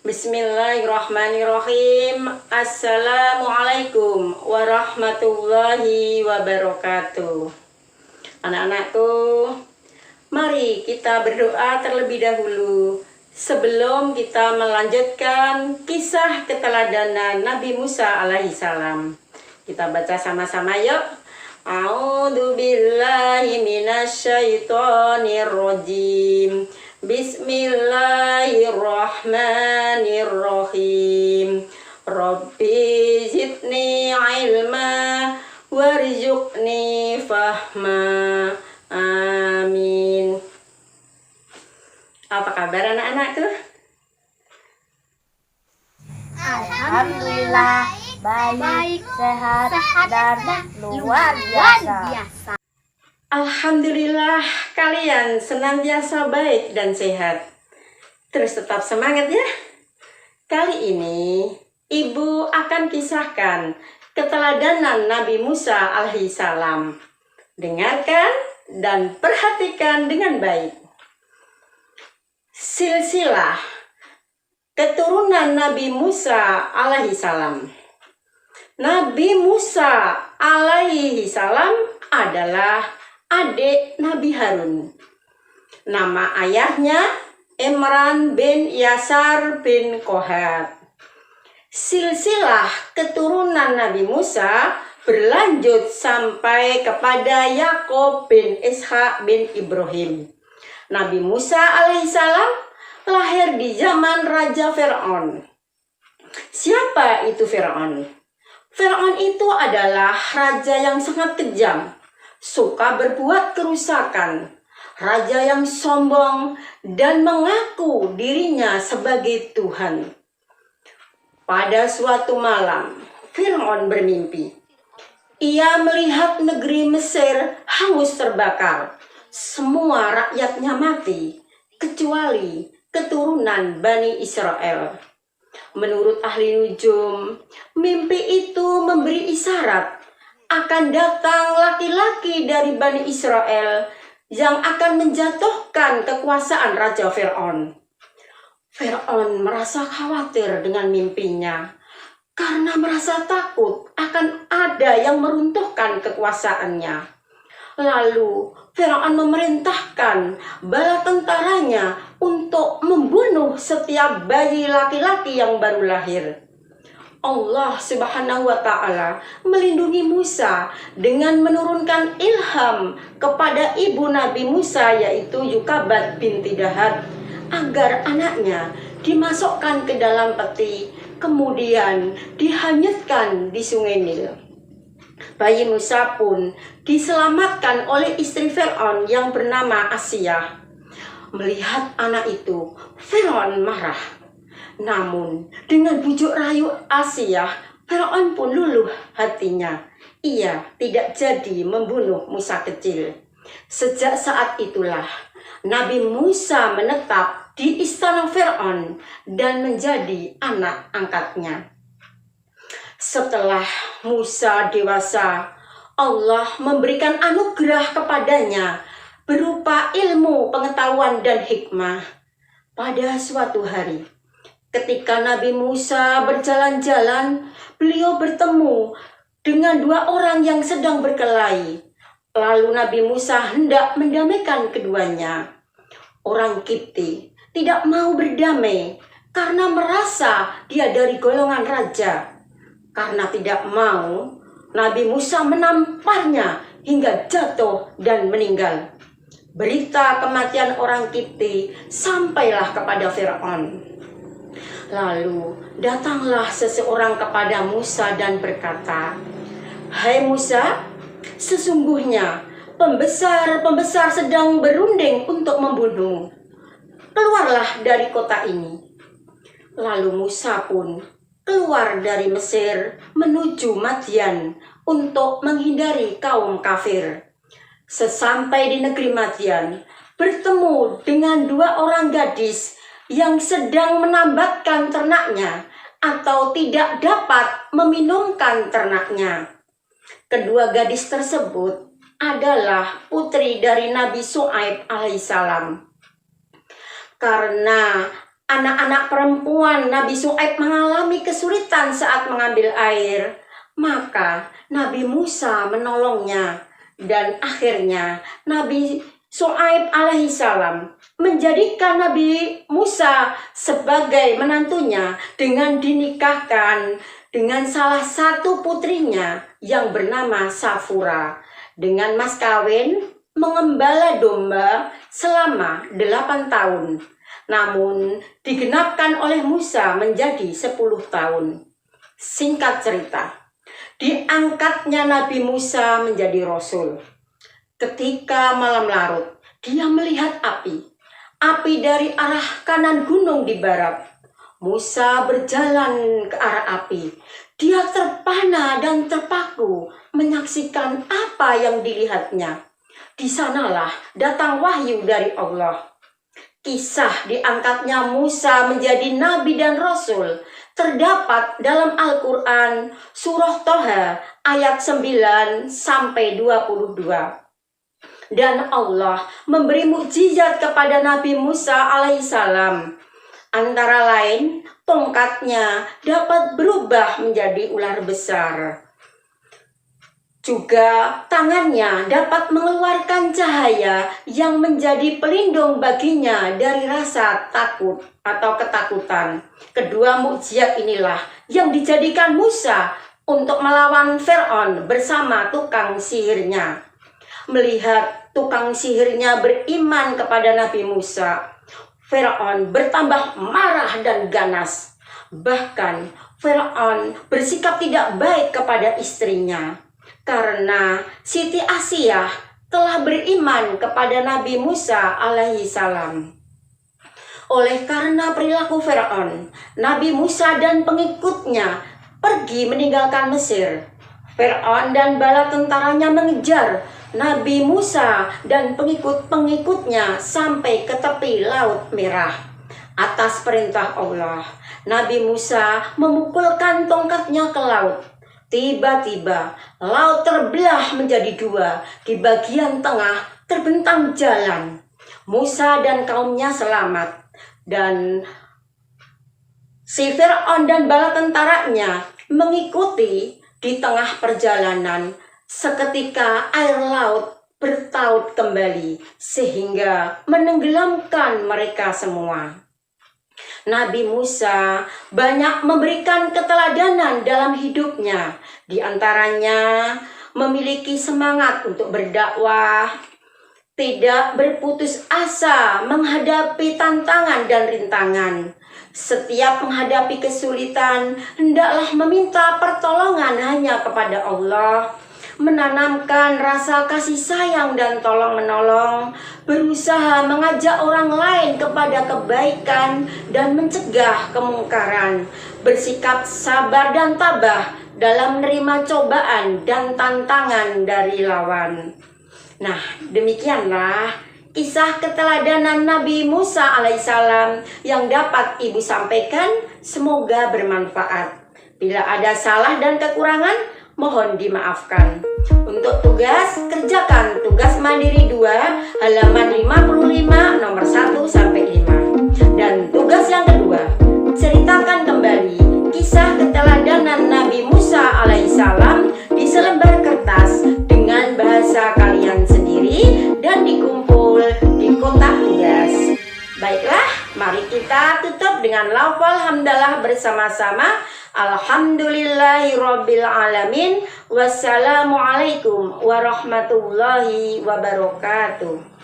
Bismillahirrahmanirrahim. Assalamualaikum warahmatullahi wabarakatuh. Anak-anakku, mari kita berdoa terlebih dahulu sebelum kita melanjutkan kisah keteladanan Nabi Musa alaihissalam. Kita baca sama-sama yuk. A'udzu billahi minasyaitonir rajim. Bismillahirrahmanirrahim. Rabbi zidni ilma warzuqni fahma. Amin. Apa kabar anak-anakku? Alhamdulillah baik, sehat, dan luar biasa. Alhamdulillah kalian senantiasa baik dan sehat. Terus tetap semangat ya. Kali ini Ibu akan kisahkan keteladanan Nabi Musa alaihissalam. Dengarkan dan perhatikan dengan baik. Silsilah keturunan Nabi Musa alaihissalam. Nabi Musa alaihissalam adalah adik Nabi Harun. Nama ayahnya Imran bin Yasar bin Kohat. Silsilah keturunan Nabi Musa berlanjut sampai kepada Yakub bin Ishak bin Ibrahim. Nabi Musa alaihissalam lahir di zaman Raja Fir'aun. Siapa itu Fir'aun? Fir'aun itu adalah raja yang sangat kejam, suka berbuat kerusakan, raja yang sombong dan mengaku dirinya sebagai Tuhan. Pada suatu malam, Fir'aun bermimpi. Ia melihat negeri Mesir hangus terbakar. Semua rakyatnya mati, kecuali keturunan Bani Israel. Menurut ahli nujum, mimpi itu memberi isyarat akan datang laki-laki dari Bani Israel yang akan menjatuhkan kekuasaan Raja Fir'aun. Fir'aun merasa khawatir dengan mimpinya karena merasa takut akan ada yang meruntuhkan kekuasaannya. Lalu Fir'aun memerintahkan bala tentaranya untuk membunuh setiap bayi laki-laki yang baru lahir. Allah Subhanahu wa Ta'ala melindungi Musa dengan menurunkan ilham kepada ibu Nabi Musa, yaitu Yukabat binti Dahad, agar anaknya dimasukkan ke dalam peti, kemudian dihanyutkan di Sungai Nil. Bayi Musa pun diselamatkan oleh istri Fir'aun yang bernama Asiyah. Melihat anak itu, Fir'aun marah. Namun, dengan bujuk rayu Asiyah, Fir'aun pun luluh hatinya. Ia tidak jadi membunuh Musa kecil. Sejak saat itulah, Nabi Musa menetap di istana Fir'aun dan menjadi anak angkatnya. Setelah Musa dewasa, Allah memberikan anugerah kepadanya berupa ilmu, pengetahuan, dan hikmah. Pada suatu hari, ketika Nabi Musa berjalan-jalan, beliau bertemu dengan dua orang yang sedang berkelahi. Lalu Nabi Musa hendak mendamaikan keduanya. Orang Kipti tidak mau berdamai karena merasa dia dari golongan raja. Karena tidak mau, Nabi Musa menamparnya hingga jatuh dan meninggal. Berita kematian orang Kipti sampailah kepada Fir'aun. Lalu datanglah seseorang kepada Musa dan berkata, "Hai Musa, sesungguhnya pembesar-pembesar sedang berunding untuk membunuhmu. Keluarlah dari kota ini." Lalu Musa pun keluar dari Mesir menuju Madian untuk menghindari kaum kafir. Sesampai di negeri Madian, bertemu dengan dua orang gadis yang sedang menambatkan ternaknya atau tidak dapat meminumkan ternaknya. Kedua gadis tersebut adalah putri dari Nabi Syuaib alaihissalam. Karena anak-anak perempuan Nabi Syuaib mengalami kesulitan saat mengambil air, maka Nabi Musa menolongnya. Dan akhirnya Nabi Syuaib alaihissalam menjadikan Nabi Musa sebagai menantunya dengan dinikahkan dengan salah satu putrinya yang bernama Safura. Dengan mas kawin mengembala domba selama 8 tahun. Namun digenapkan oleh Musa menjadi 10 tahun. Singkat cerita, diangkatnya Nabi Musa menjadi Rasul. Ketika malam larut, dia melihat api. Api dari arah kanan gunung di barat. Musa berjalan ke arah api. Dia terpana dan terpaku menyaksikan apa yang dilihatnya. Di sanalah datang wahyu dari Allah. Kisah diangkatnya Musa menjadi nabi dan rasul terdapat dalam Al-Quran surah Toha ayat 9 sampai 22. Dan Allah memberi mukjizat kepada Nabi Musa alaihissalam. Antara lain, tongkatnya dapat berubah menjadi ular besar. Juga tangannya dapat mengeluarkan cahaya yang menjadi pelindung baginya dari rasa takut atau ketakutan. Kedua mukjizat inilah yang dijadikan Musa untuk melawan Fir'aun bersama tukang sihirnya. Melihat tukang sihirnya beriman kepada Nabi Musa, Fir'aun bertambah marah dan ganas. Bahkan Fir'aun bersikap tidak baik kepada istrinya. Karena Siti Asiyah telah beriman kepada Nabi Musa alaihissalam. Oleh karena perilaku Fir'aun, Nabi Musa dan pengikutnya pergi meninggalkan Mesir. Fir'aun dan bala tentaranya mengejar Nabi Musa dan pengikut-pengikutnya sampai ke tepi Laut Merah. Atas perintah Allah, Nabi Musa memukulkan tongkatnya ke laut. Tiba-tiba laut terbelah menjadi dua. Di bagian tengah terbentang jalan. Musa dan kaumnya selamat. Dan si Fir'aun dan bala tentaranya mengikuti di tengah perjalanan. Seketika air laut bertaut kembali sehingga menenggelamkan mereka semua. Nabi Musa banyak memberikan keteladanan dalam hidupnya. Di antaranya memiliki semangat untuk berdakwah, tidak berputus asa menghadapi tantangan dan rintangan. Setiap menghadapi kesulitan, hendaklah meminta pertolongan hanya kepada Allah. Menanamkan rasa kasih sayang dan tolong-menolong, berusaha mengajak orang lain kepada kebaikan dan mencegah kemungkaran, bersikap sabar dan tabah dalam menerima cobaan dan tantangan dari lawan. Nah, demikianlah kisah keteladanan Nabi Musa alaihissalam yang dapat Ibu sampaikan. Semoga bermanfaat. Bila ada salah dan kekurangan, mohon dimaafkan. Untuk tugas, kerjakan tugas mandiri 2 halaman 55 nomor 1 sampai 5. Dan tugas yang kedua, ceritakan kembali kisah keteladanan Nabi Musa alaihissalam di selembar kertas dengan bahasa kalian sendiri dan dikumpul di kotak tugas. Baiklah, mari kita tutup dengan lafal hamdalah bersama-sama. Alhamdulillahirabbil alamin. Wassalamualaikum warahmatullahi wabarakatuh.